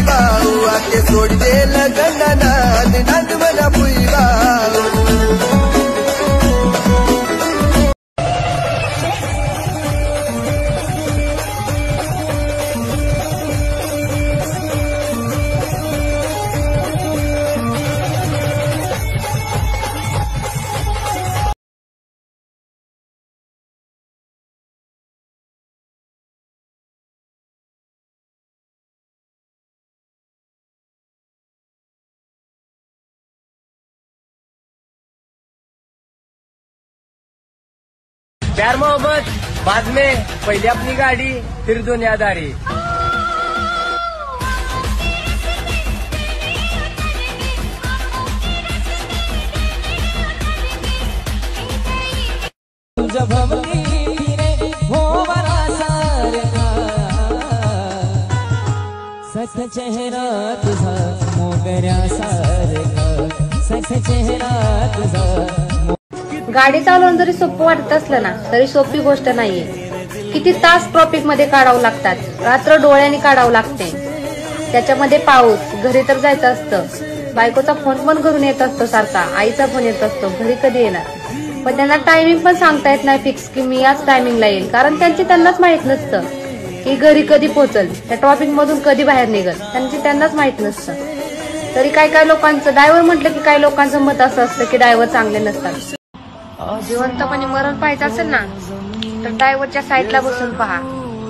पुई बाऊ आके सोड दे लगना नाद नाद मना पुई बाऊ प्यार मोहब्बत बाद में, पहले अपनी गाड़ी फिर दुनियादारी। जब हमनी फिरे हो बरा सारखा सख चेहरा तुझा मोगऱ्या सारखा सख चेहरा तुझा। गाडी चालवून जरी सोपं वाटत असलं ना तरी सोपी गोष्ट नाहीये। किती तास ट्रॉफिक मध्ये काढावं लागतात, रात्र डोळ्यांनी काढावं लागते, त्याच्यामध्ये पाऊस, घरी तर जायचं असतं, बायकोचा फोन पण घरून येत असतो सारखा, आईचा फोन येत असतो, घरी कधी येणार, पण त्यांना टायमिंग पण सांगता येत नाही फिक्स की मी याच टायमिंगला येईल, कारण त्यांनाच माहित नसतं की घरी कधी पोहोचल, त्या ट्रॉफिक मधून कधी बाहेर निघल, त्यांनाच माहित नसतं। तरी काय लोकांचं ड्रायव्हर म्हटलं की काही लोकांचं मत असं असतं की ड्रायव्हर चांगले नसतात। जिवंतपणे मरण पाहायचं असेल ना तर ड्रायव्हरच्या साईडला बसून पहा।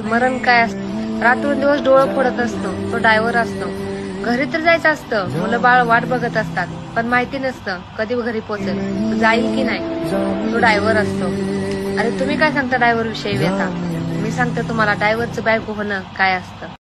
मरण काय असतं, रात्रंदिवस डोळं फोडत असतो तो ड्रायव्हर असतो, घरी तर जायचं असतं, मुलं बाळ वाट बघत असतात, पण माहिती नसतं कधी घरी पोहोचेल, जाईल की नाही, तो ड्रायव्हर असतो। अरे तुम्ही काय सांगता ड्रायव्हर विषयी व्यथा, मी सांगते तुम्हाला ड्रायव्हरचं बायको होणं काय असतं।